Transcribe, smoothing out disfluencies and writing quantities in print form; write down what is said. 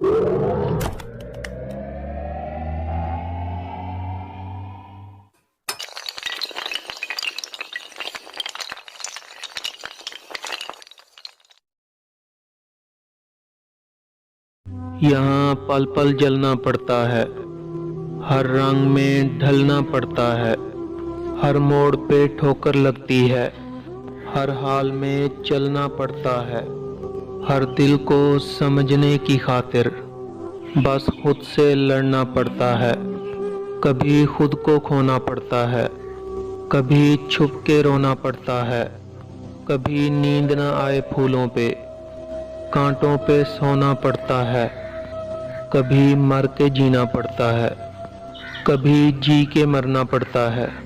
यहाँ पल पल जलना पड़ता है, हर रंग में ढलना पड़ता है, हर मोड़ पे ठोकर लगती है, हर हाल में चलना पड़ता है। हर दिल को समझने की खातिर बस खुद से लड़ना पड़ता है। कभी खुद को खोना पड़ता है, कभी छुप के रोना पड़ता है, कभी नींद न आए फूलों पे, कांटों पे सोना पड़ता है, कभी मर के जीना पड़ता है, कभी जी के मरना पड़ता है।